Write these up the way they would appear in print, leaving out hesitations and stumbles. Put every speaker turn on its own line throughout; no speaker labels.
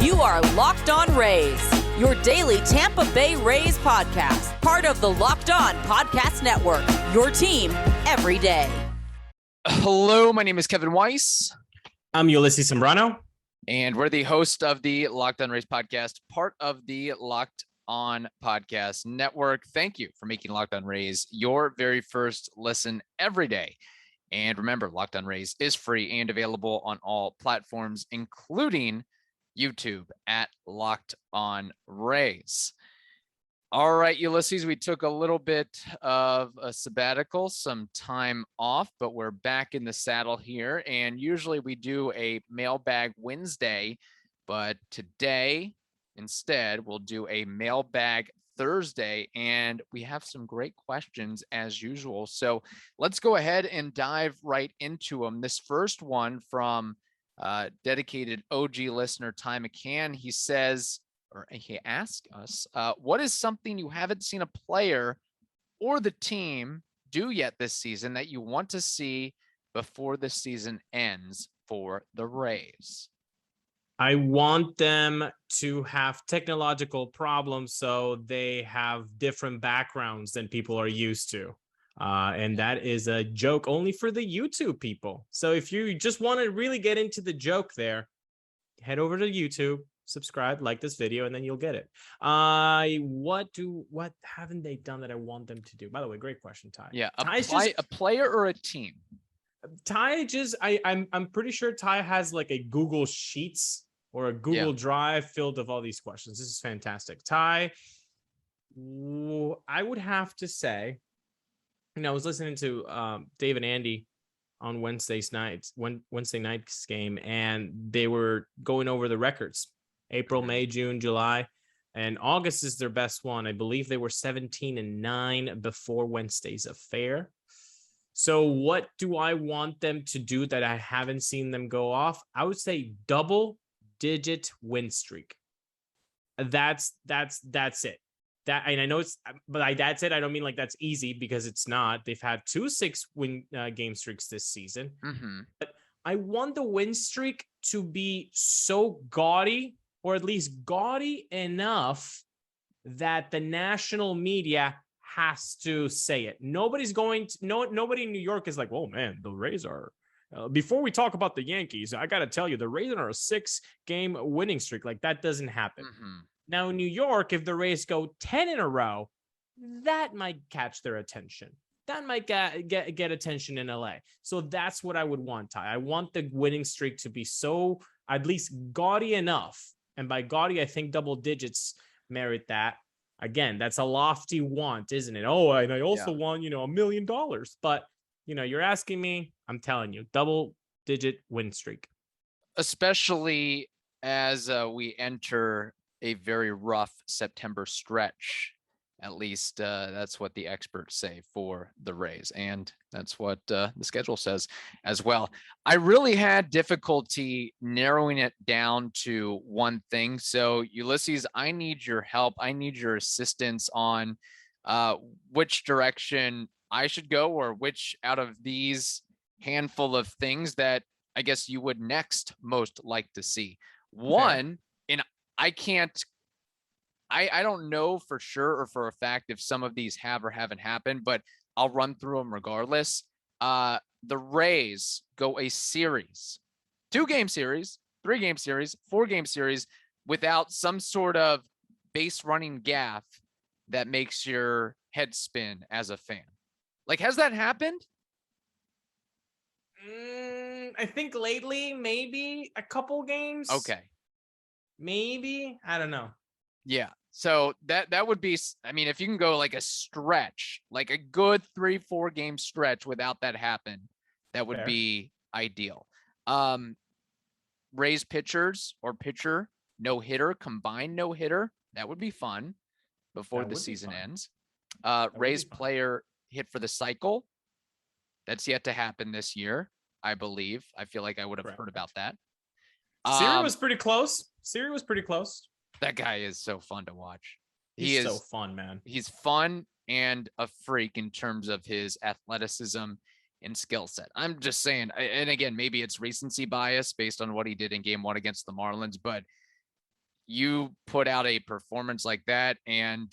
You are Locked On Rays, your daily Tampa Bay Rays podcast, part of the Locked On Podcast Network, your team every day.
Hello, my name is Kevin Weiss.
I'm Ulises Sambrano.
And we're the host of the Locked On Rays podcast, part of the Locked On Podcast Network. Thank you for making Locked On Rays your very first listen every day. And remember, Locked On Rays is free and available on all platforms, including YouTube at Locked On Rays. All right, Ulises, we took a little bit of a sabbatical, some time off, but we're back in the saddle here. And usually we do a Mailbag Wednesday, but today instead we'll do a Mailbag Thursday, and we have some great questions as usual. So let's go ahead and dive right into them. This first one from dedicated OG listener Ty McCann. He says, or he asked us, what is something you haven't seen a player or the team do yet this season that you want to see before the season ends for the Rays?
I want them to have technological problems so they have different backgrounds than people are used to. And that is a joke only for the YouTube people. So if you just want to really get into the joke there, head over to YouTube, subscribe, like this video, and then you'll get it. What haven't they done that I want them to do? By the way, great question, Ty.
Yeah, a player or a team?
Ty I'm pretty sure Ty has like a Google Sheets or a Google Drive filled of all these questions. This is fantastic. Ty, I would have to say, I was listening to Dave and Andy on Wednesday night's game, and they were going over the records. April, May, June, July, and August is their best one. I believe they were 17-9 before Wednesday's affair. So what do I want them to do that I haven't seen them go off? I would say double-digit win streak. That's it. That, and I know that's it. I don't mean like that's easy, because it's not. They've had 2 6-win game streaks this season. But I want the win streak to be so gaudy, or at least gaudy enough that the national media has to say it. Nobody in New York is like, oh man, the Rays are. Before we talk about the Yankees, I got to tell you, the Rays are a 6-game winning streak. Like, that doesn't happen. Now, in New York, if the Rays go 10 in a row, that might catch their attention. That might get attention in LA. So that's what I would want, Ty. I want the winning streak to be so at least gaudy enough. And by gaudy, I think double digits merit that. Again, that's a lofty want, isn't it? Oh, and I also want, $1 million. But, you're asking me, I'm telling you, double-digit win streak.
Especially as we enter a very rough September stretch. At least that's what the experts say for the Rays. And that's what the schedule says as well. I really had difficulty narrowing it down to one thing. So, Ulises, I need your help. I need your assistance on which direction I should go, or which out of these handful of things that I guess you would next most like to see. One, and I don't know for sure or for a fact if some of these have or haven't happened, but I'll run through them regardless. The Rays go a series, 2-game series, 3-game series, 4-game series without some sort of base running gaff that makes your head spin as a fan. Like, has that happened?
I think lately, maybe a couple games.
Okay.
Maybe. I don't know.
Yeah. So that would be, I mean, if you can go like a stretch, like a good 3-4 game stretch without that happen, that would be ideal. Rays pitchers or pitcher no-hitter, combined no-hitter, that would be fun before the season ends. Rays player hit for the cycle. That's yet to happen this year, I believe. I feel like I would have heard about that.
Siri was pretty close.
That guy is so fun to watch.
He's so fun, man.
He's fun and a freak in terms of his athleticism and skill set. I'm just saying, and again, maybe it's recency bias based on what he did in game 1 against the Marlins, but you put out a performance like that, and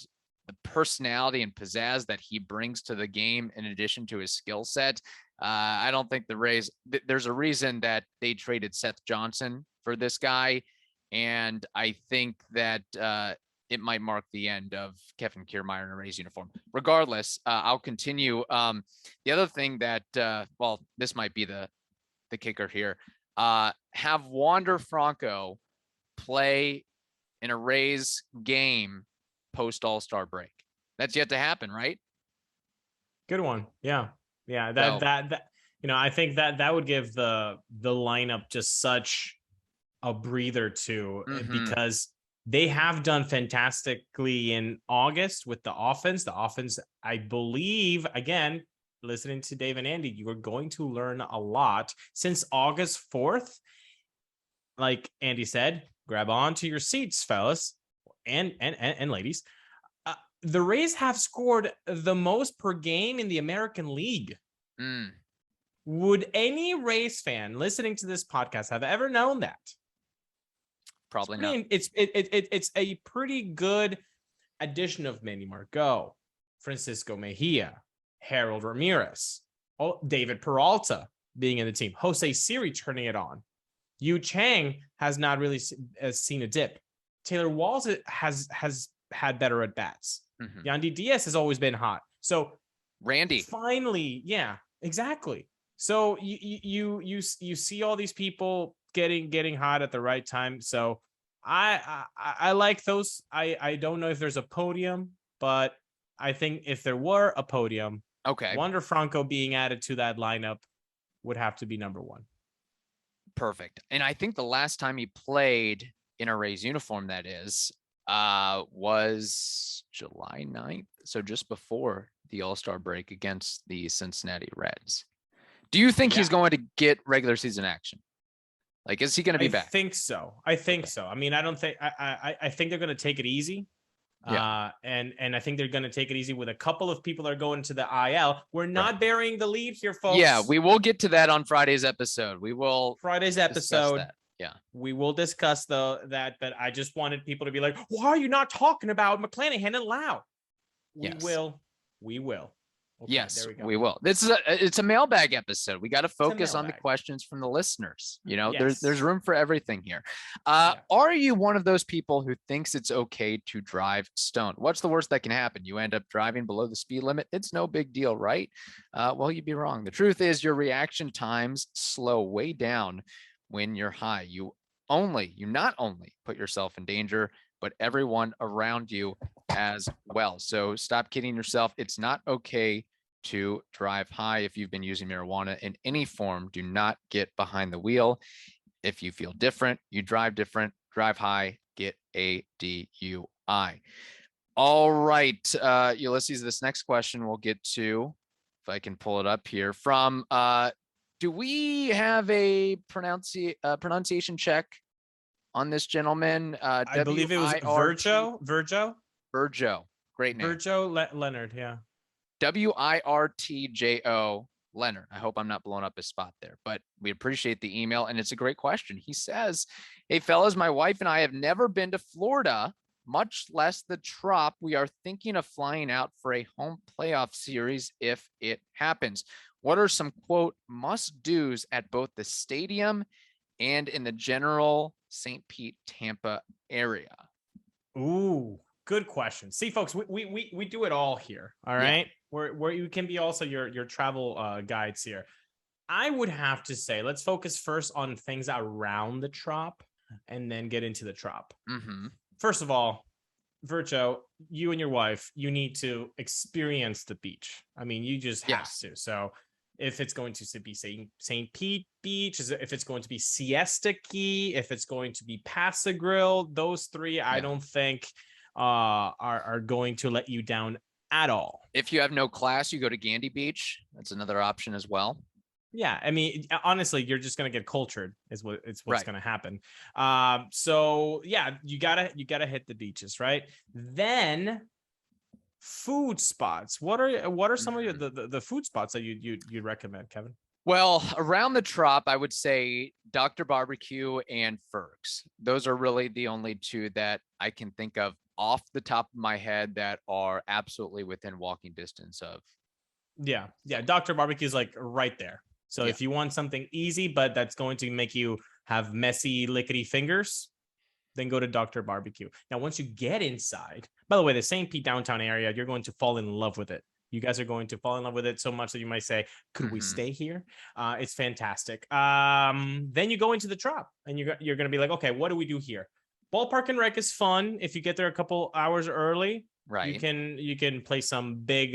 the personality and pizzazz that he brings to the game, in addition to his skill set, I don't think the Rays, there's a reason that they traded Seth Johnson for this guy. And I think that it might mark the end of Kevin Kiermaier in a Rays uniform. Regardless, I'll continue. The other thing that, well, this might be the kicker here. Have Wander Franco play in a Rays game post All-Star break. That's yet to happen, right?
Good one. Yeah. That I think that would give the lineup just such a breather too, because they have done fantastically in August with the offense. The offense, I believe, again, listening to Dave and Andy, you are going to learn a lot since August 4th. Like Andy said, grab on to your seats, fellas and ladies. The Rays have scored the most per game in the American League. Would any Rays fan listening to this podcast have ever known that?
Probably not.
It's a pretty good addition of Manny Margot, Francisco Mejia, Harold Ramirez, David Peralta being in the team, Jose Siri turning it on. Yu Chang has not really seen a dip. Taylor Walls has had better at bats. Yandy Diaz has always been hot. So
Randy
finally, yeah, exactly. So you see all these people getting hot at the right time. So I like those. I don't know if there's a podium, but I think if there were a podium,
okay,
Wander Franco being added to that lineup would have to be number one.
Perfect. And I think the last time he played in a Rays uniform, that is, was July 9th. So just before the All-Star break against the Cincinnati Reds. Do you think he's going to get regular season action? Like, is he going to be back?
I think so. I mean, I don't think I think they're going to take it easy.
Yeah.
And I think they're going to take it easy with a couple of people that are going to the IL. We're not burying the lead here, folks.
Yeah, we will get to that on Friday's episode. We will
that.
Yeah,
we will discuss that. But I just wanted people to be like, why are you not talking about McClanahan and Lau? We will.
Okay, yes, we will. It's a mailbag episode. We got to focus on the questions from the listeners. You know, there's room for everything here. Are you one of those people who thinks it's okay to drive stoned? What's the worst that can happen? You end up driving below the speed limit. It's no big deal, right? Well, you'd be wrong. The truth is your reaction times slow way down when you're high. You not only put yourself in danger, but everyone around you as well. So stop kidding yourself. It's not okay to drive high. If you've been using marijuana in any form, do not get behind the wheel. If you feel different, you drive different, drive high, get a DUI. All right, Ulises, this next question we'll get to, if I can pull it up here, from, do we have a pronunciation check on this gentleman?
I believe it was Virgio. Great name. Virgio Leonard, yeah.
Wirtjo Leonard. I hope I'm not blowing up his spot there, but we appreciate the email, and it's a great question. He says, hey, fellas, my wife and I have never been to Florida, much less the Trop. We are thinking of flying out for a home playoff series if it happens. What are some, quote, must-dos at both the stadium and in the general St. Pete, Tampa area?
Ooh, good question. See, folks, we do it all here. All right. Yeah. Where you can be also your travel guides here. I would have to say, let's focus first on things around the Trop and then get into the Trop. First of all, Virgio, you and your wife, you need to experience the beach. I mean, you just have to. So if it's going to be St. Pete Beach, if it's going to be Siesta Key, if it's going to be Paso Grill, those three, I don't think are going to let you down at all.
If you have no class, you go to Gandy Beach. That's another option as well.
Yeah, I mean, honestly, you're just gonna get cultured. What's gonna happen. So yeah, you gotta hit the beaches, right? Then food spots. What are some of the food spots that you'd recommend, Kevin?
Well, around the Trop, I would say Dr. Barbecue and Ferg's. Those are really the only two that I can think of off the top of my head that are absolutely within walking distance of.
Yeah. Dr. Barbecue is like right there. So
Yeah.
if you want something easy, but that's going to make you have messy, lickety fingers, then go to Dr. Barbecue. Now, once you get inside, by the way, the St. Pete downtown area, you're going to fall in love with it. You guys are going to fall in love with it so much that you might say, could we stay here? It's fantastic. Then you go into the Trop and you're going to be like, okay, what do we do here? Ballpark and Rec is fun. If you get there a couple hours early,
Right.
you can play some big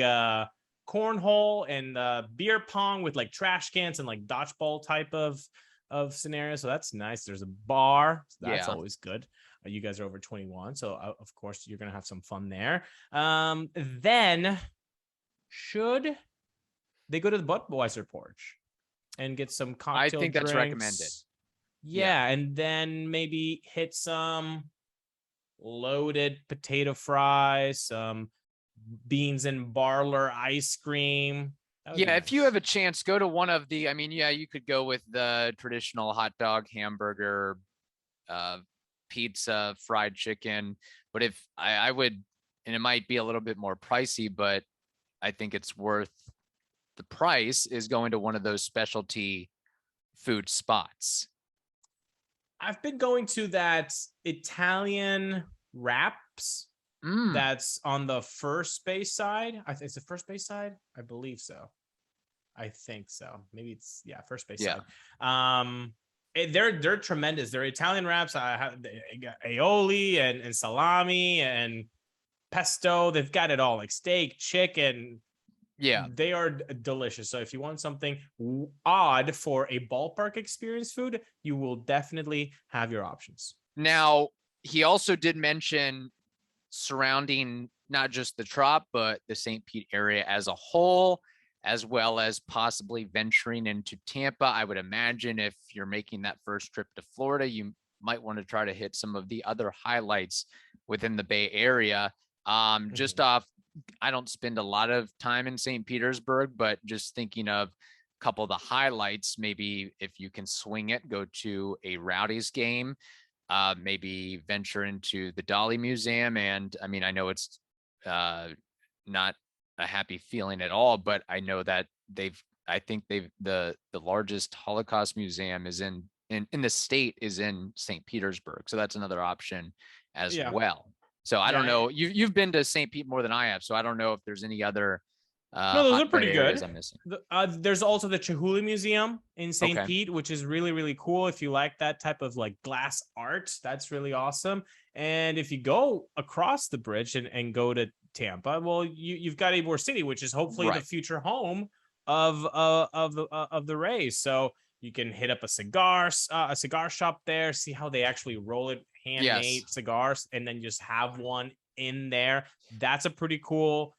cornhole and beer pong with like trash cans and like dodgeball type of scenario. So that's nice. There's a bar. So that's always good. You guys are over 21. So of course you're going to have some fun there. Then should they go to the Budweiser porch and get some cocktail
I think that's
drinks?
recommended.
Yeah. And then maybe hit some loaded potato fries, some beans and barler ice cream.
Yeah, if you have a chance, go to one of the, you could go with the traditional hot dog, hamburger, pizza, fried chicken. But if I would, and it might be a little bit more pricey, but I think it's worth the price, is going to one of those specialty food spots.
I've been going to that Italian wraps that's on the first base side. It's the first base side. I believe so. I think so. Maybe it's first base side. They're tremendous. They're Italian wraps. I have aioli and salami and pesto. They've got it all, like steak, chicken.
Yeah,
they are delicious. So if you want something odd for a ballpark experience food, you will definitely have your options.
Now, he also did mention surrounding not just the Trop, but the St. Pete area as a whole, as well as possibly venturing into Tampa. I would imagine if you're making that first trip to Florida, you might want to try to hit some of the other highlights within the Bay Area. Just off, I don't spend a lot of time in St. Petersburg, but just thinking of a couple of the highlights, maybe if you can swing it, go to a Rowdies game, maybe venture into the Dolly Museum. And I know it's not a happy feeling at all, but I know that the largest Holocaust museum is in the state is in St. Petersburg. So that's another option as well. So I don't know. You've been to St. Pete more than I have, so I don't know if there's any other.
No, those are pretty good.
I'm missing.
There's also the Chihuly Museum in St. Pete, which is really, really cool. If you like that type of like glass art, that's really awesome. And if you go across the bridge and go to Tampa, well, you've got Ybor City, which is hopefully the future home of the Rays. So you can hit up a cigar shop there, see how they actually roll it, handmade cigars, and then just have one in there. That's a pretty cool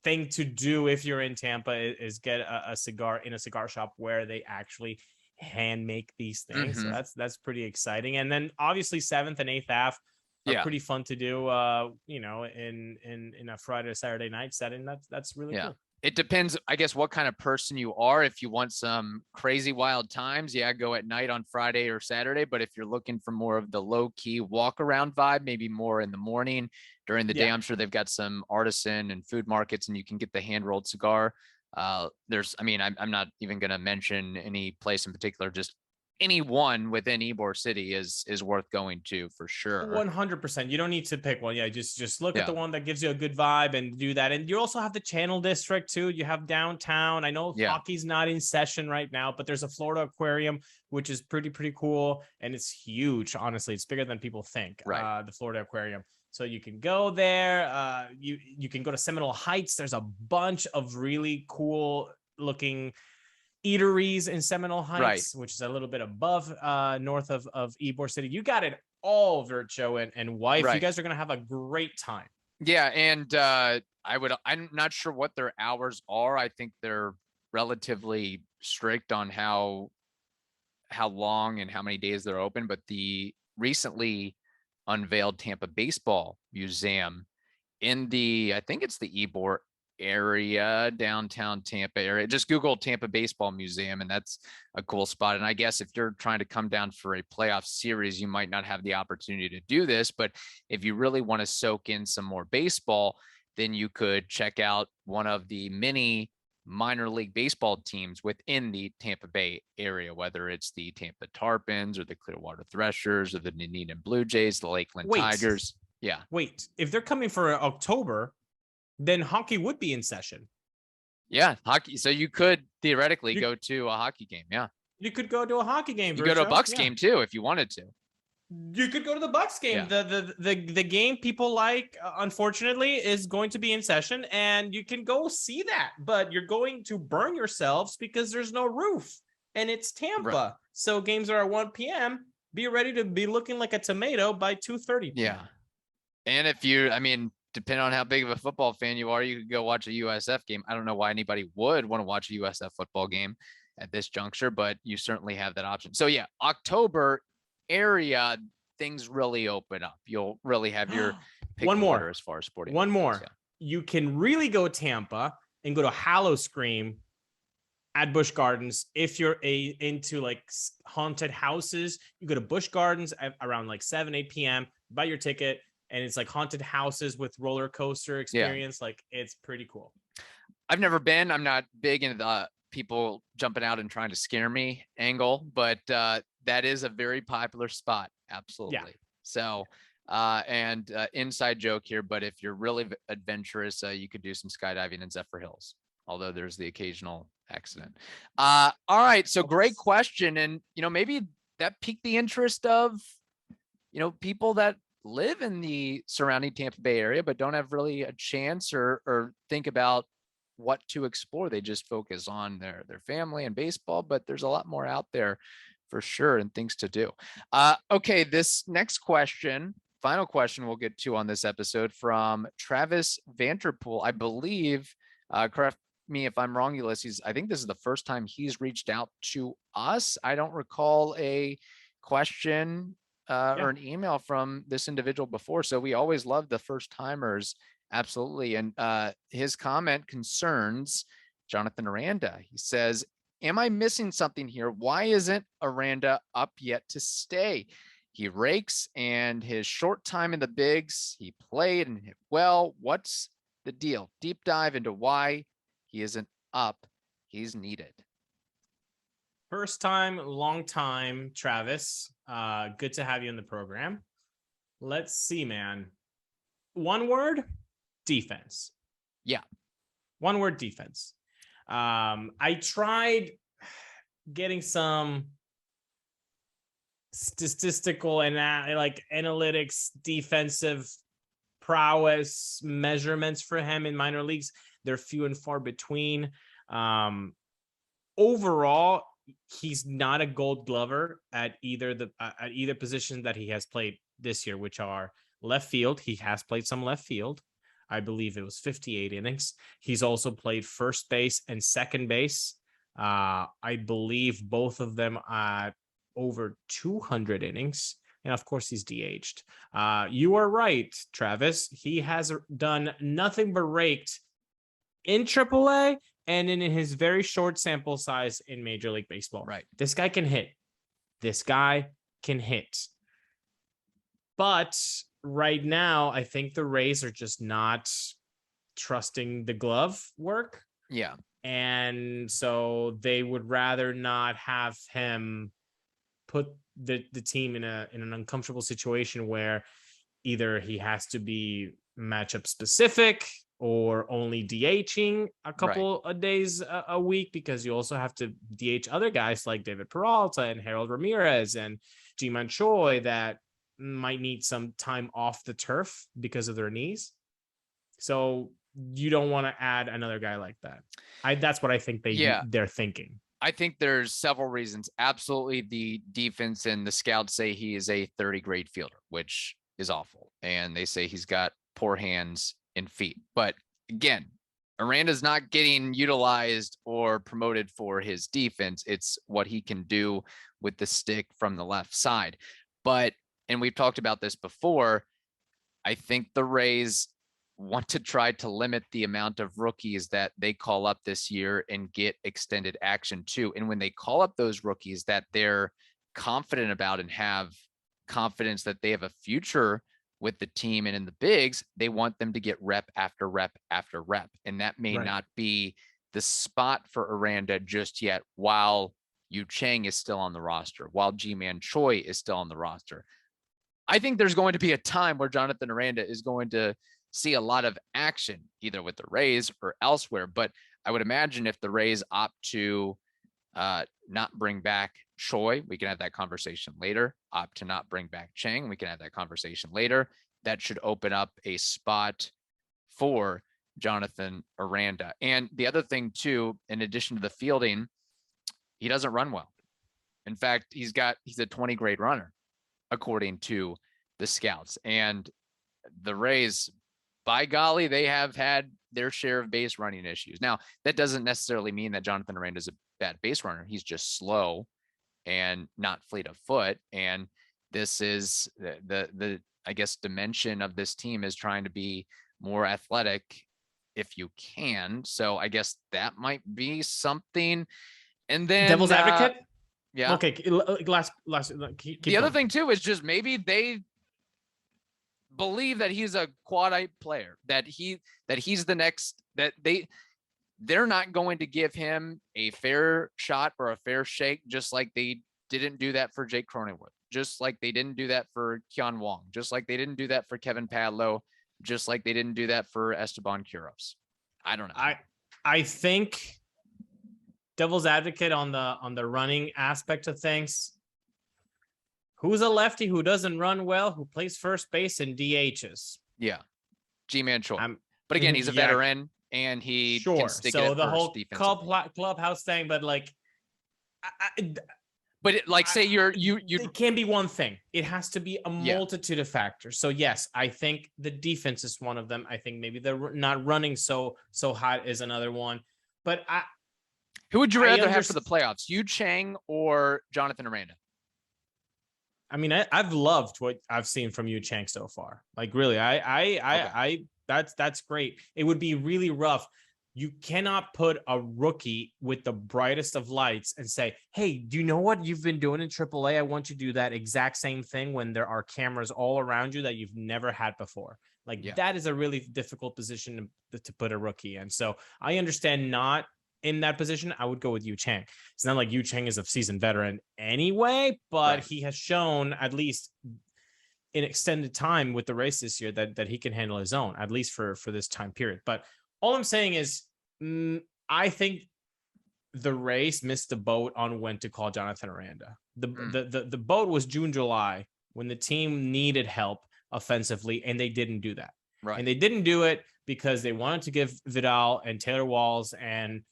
thing to do if you're in Tampa, is get a cigar in a cigar shop where they actually hand make these things. So that's pretty exciting. And then obviously 7th and 8th Ave are pretty fun to do, in a Friday or Saturday night setting. That's really cool.
It depends, I guess, what kind of person you are. If you want some crazy wild times, go at night on Friday or Saturday. But if you're looking for more of the low key walk around vibe, maybe more in the morning during the day, I'm sure they've got some artisan and food markets, and you can get the hand rolled cigar. I'm not even going to mention any place in particular, just anyone within Ybor City is worth going to for sure.
100%. You don't need to pick one. Just look at the one that gives you a good vibe and do that. And you also have the Channel District too. You have downtown. I know hockey's not in session right now, but there's a Florida Aquarium, which is pretty cool, and it's huge. Honestly, it's bigger than people think. The Florida Aquarium. So you can go there. You can go to Seminole Heights. There's a bunch of really cool looking eateries in Seminole Heights, which is a little bit above north of Ybor City. You got it all, Vircho and wife. You guys are gonna have a great time.
And I'm not sure what their hours are. I think they're relatively strict on how long and how many days they're open, but the recently unveiled Tampa Baseball Museum in I think it's the Ybor area, downtown Tampa area. Just Google Tampa Baseball Museum, and that's a cool spot. And I guess if you're trying to come down for a playoff series, you might not have the opportunity to do this. But if you really want to soak in some more baseball, then you could check out one of the many minor league baseball teams within the Tampa Bay area, whether it's the Tampa Tarpons or the Clearwater Threshers or the Dunedin Blue Jays, the Lakeland Tigers. Yeah.
Wait, if they're coming for October, then hockey would be in session.
Yeah, hockey. So you could theoretically go to a hockey game. Yeah.
You could go to a hockey game.
You go to a Bucks game too if you wanted to.
You could go to the Bucks game. Yeah. The game people like, unfortunately, is going to be in session, and you can go see that. But you're going to burn yourselves because there's no roof, and it's Tampa. Right. So games are at 1 p.m. Be ready to be looking like a tomato by 2:30.
Yeah. And if you, depending on how big of a football fan you are, you could go watch a USF game. I don't know why anybody would want to watch a USF football game at this juncture, but you certainly have that option. So yeah, October area, things really open up. You'll really have your pick
one more
as far as sporting.
One more. Yeah. You can really go Tampa and go to Halloween at Busch Gardens. If you're into like haunted houses, you go to Busch Gardens at around like 7, 8 p.m., buy your ticket. And it's like haunted houses with roller coaster experience. Yeah. Like, it's pretty cool.
I've never been. I'm not big into the people jumping out and trying to scare me angle, but that is a very popular spot. Absolutely. Yeah. So, inside joke here, but if you're really adventurous, you could do some skydiving in Zephyr Hills, although there's the occasional accident. All right. So great question. And, maybe that piqued the interest of, people that live in the surrounding Tampa Bay area, but don't have really a chance or think about what to explore. They just focus on their family and baseball, but there's a lot more out there for sure and things to do. Okay. This next question, final question we'll get to on this episode from Travis Vanderpool. I believe, correct me if I'm wrong, Ulises, I think this is the first time he's reached out to us. I don't recall a question or an email from this individual before. So we always love the first timers. Absolutely. And his comment concerns Jonathan Aranda. He says, am I missing something here? Why isn't Aranda up yet to stay? He rakes, and his short time in the bigs, he played and hit well. What's the deal? Deep dive into why he isn't up. He's needed.
First time, long time, Travis. Good to have you in the program. Let's see, man. One word, defense.
Yeah.
One word, defense. I tried getting some statistical and analytics defensive prowess measurements for him in minor leagues. They're few and far between. Overall, he's not a Gold Glover at either position that he has played this year, which are left field. He has played some left field. I believe it was 58 innings. He's also played first base and second base. I believe both of them at over 200 innings. And of course, he's DH'd. You are right, Travis. He has done nothing but raked in AAA and in his very short sample size in Major League Baseball.
Right.
This guy can hit. But right now, I think the Rays are just not trusting the glove work.
Yeah.
And so they would rather not have him put the team in an uncomfortable situation where either he has to be matchup specific or only DHing a couple of days a week, because you also have to DH other guys like David Peralta and Harold Ramirez and Ji-Man Choi that might need some time off the turf because of their knees. So you don't want to add another guy like that. That's what I think they're thinking.
I think there's several reasons. Absolutely. The defense and the scouts say he is a 30 grade fielder, which is awful. And they say he's got poor hands and feet. But again, Aranda's not getting utilized or promoted for his defense. It's what he can do with the stick from the left side. But, and we've talked about this before, I think the Rays want to try to limit the amount of rookies that they call up this year and get extended action too. And when they call up those rookies that they're confident about and have confidence that they have a future with the team and in the bigs, they want them to get rep after rep after rep. And that may not be the spot for Aranda just yet, while Yu Chang is still on the roster, while Ji-Man Choi is still on the roster. I think there's going to be a time where Jonathan Aranda is going to see a lot of action, either with the Rays or elsewhere. But I would imagine if the Rays opt to not bring back Choi, we can have that conversation later. Opt to not bring back Chang, we can have that conversation later. That should open up a spot for Jonathan Aranda. And the other thing too, in addition to the fielding, he doesn't run well. In fact, he's a 20 grade runner, according to the scouts. And the Rays, by golly, they have had their share of base running issues. Now, that doesn't necessarily mean that Jonathan Aranda is a bad base runner. He's just slow and not fleet of foot. And this is the I guess, dimension of this team is trying to be more athletic if you can. So I guess that might be something. And then
devil's advocate.
Yeah.
Okay. Last. Keep
the
going.
other thing too is just maybe they believe that he's a quad-A player, that he's the next, that they're not going to give him a fair shot or a fair shake, just like they didn't do that for Jake Cronenworth, just like they didn't do that for Keon Wong, just like they didn't do that for Kevin Padlo, just like they didn't do that for Esteban Quiroz. I don't know.
I think devil's advocate on the running aspect of things. Who's a lefty who doesn't run well, who plays first base and DHs?
Yeah. G-Man Choi. But again, he's a veteran and he can stick it
so
at
the
first
whole clubhouse thing, but like,
but say you
it can't be one thing. It has to be a multitude of factors. So yes, I think the defense is one of them. I think maybe they're not running so hot is another one. But
who would you rather have for the playoffs, Yu Chang or Jonathan Aranda?
I mean, I've loved what I've seen from Yu Chang so far. Like really, that's great. It would be really rough. You cannot put a rookie with the brightest of lights and say, hey, do you know what you've been doing in AAA? I want you to do that exact same thing when there are cameras all around you that you've never had before. That is a really difficult position to put a rookie in. So I understand not in that position. I would go with Yu Chang. It's not like Yu Chang is a seasoned veteran anyway, but he has shown at least in extended time with the race this year that he can handle his own, at least for this time period. But all I'm saying is, I think the race missed the boat on when to call Jonathan Aranda. The boat was June, July, when the team needed help offensively, and they didn't do that. Right. And they didn't do it because they wanted to give Vidal and Taylor Walls and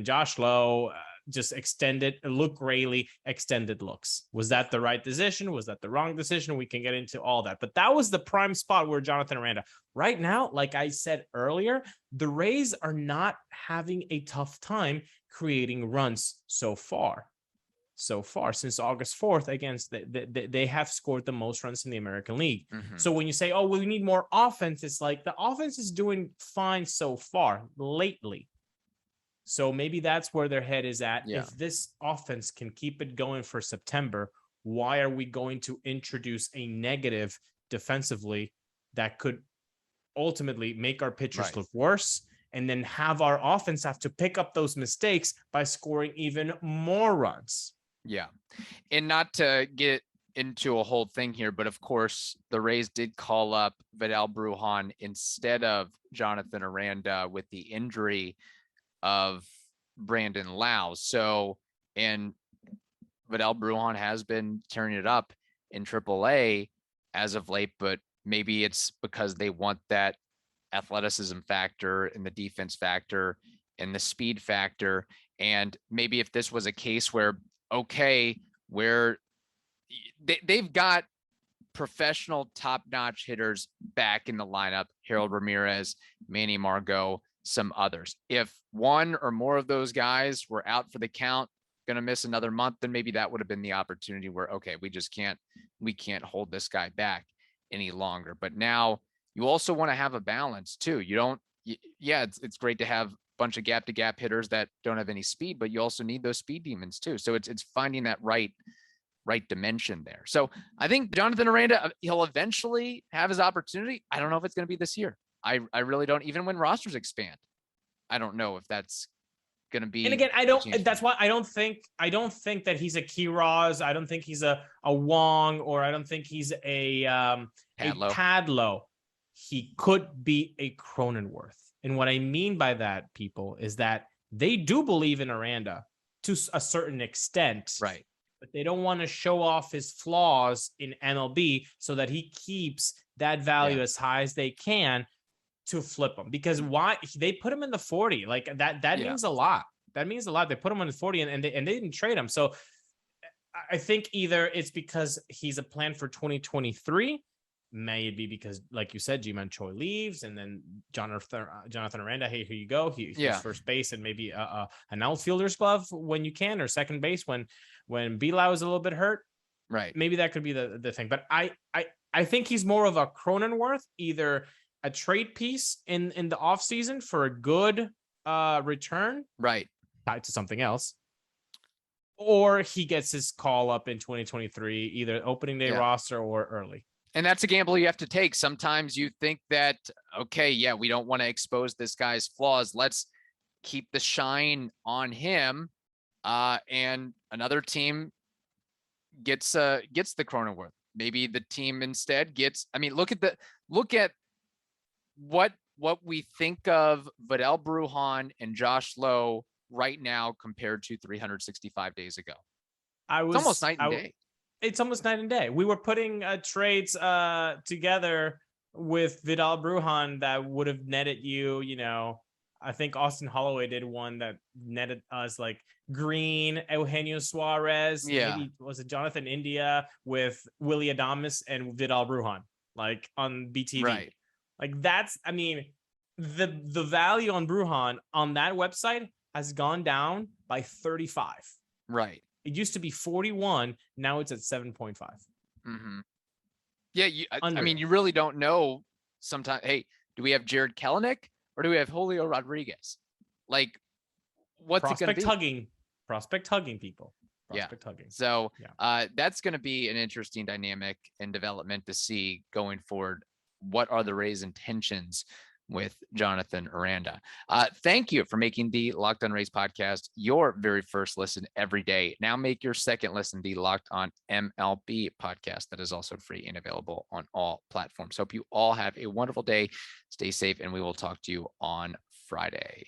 Josh Lowe just extended looks. Was that the right decision? Was that the wrong decision? We can get into all that. But that was the prime spot where Jonathan Aranda. Right now, like I said earlier, the Rays are not having a tough time creating runs so far. Since August 4th, against they have scored the most runs in the American League. Mm-hmm. So when you say, oh, we need more offense, it's like the offense is doing fine so far lately. So maybe that's where their head is at. Yeah. If this offense can keep it going for September, why are we going to introduce a negative defensively that could ultimately make our pitchers look worse, and then have our offense have to pick up those mistakes by scoring even more runs?
Yeah. And not to get into a whole thing here, but of course the Rays did call up Vidal Brujan instead of Jonathan Aranda with the injury of Brandon Lau. So, and Vidal Brujan has been turning it up in AAA as of late, but maybe it's because they want that athleticism factor and the defense factor and the speed factor. And maybe if this was a case where, where they've got professional top-notch hitters back in the lineup, Harold Ramirez, Manny Margot, some others. If one or more of those guys were out for the count, going to miss another month, then maybe that would have been the opportunity where, we can't hold this guy back any longer. But now you also want to have a balance too. You don't, yeah, it's great to have a bunch of gap to gap hitters that don't have any speed, but you also need those speed demons too. So it's finding that right dimension there. So I think Jonathan Aranda, he'll eventually have his opportunity. I don't know if it's going to be this year. I really don't. Even when rosters expand, I don't know if that's going to be.
And again, I don't. That's why I don't think that he's a Kiraz. I don't think he's a Wong, or I don't think he's a Padlo. He could be a Cronenworth. And what I mean by that, people, is that they do believe in Aranda to a certain extent,
right?
But they don't want to show off his flaws in MLB so that he keeps that value as high as they can to flip him. Because why they put him in the 40, like that means a lot. That means a lot. They put him in the 40 and they didn't trade him. So I think either it's because he's a plan for 2023. May it be because, like you said, Ji-Man Choi leaves, and then Jonathan Aranda, hey, here you go. He's first base and maybe an outfielder's glove when you can, or second base when Bilal is a little bit hurt.
Right.
Maybe that could be the thing. But I think he's more of a Cronenworth, either a trade piece in the offseason for a good return,
right,
tied to something else, or he gets his call up in 2023, either opening day roster or early.
And that's a gamble you have to take. Sometimes you think that, okay, yeah, we don't want to expose this guy's flaws. Let's keep the shine on him. And another team gets the Cronenworth. Maybe the team instead gets, I mean, look at what we think of Vidal Brujan and Josh Lowe right now compared to 365 days ago. It's almost night and day.
It's almost night and day. We were putting trades together with Vidal Brujan that would have netted you, I think Austin Holloway did one that netted us like Green, Eugenio Suarez.
Yeah.
Maybe was it Jonathan India with Willy Adames and Vidal Brujan, like on BTV.
Right.
Like that's, I mean, the value on Brujan on that website has gone down by 35.
Right.
It used to be 41. Now it's at 7.5.
Mm-hmm. Yeah. I mean, you really don't know sometimes. Hey, do we have Jared Kelenic or do we have Julio Rodriguez? Like, what's it going to be?
Prospect hugging people. Prospect hugging.
So that's going to be an interesting dynamic and development to see going forward. What are the Rays' intentions with Jonathan Aranda? Thank you for making the Locked On Rays podcast your very first listen every day. Now make your second listen the Locked On MLB podcast. That is also free and available on all platforms. Hope you all have a wonderful day. Stay safe, and we will talk to you on Friday.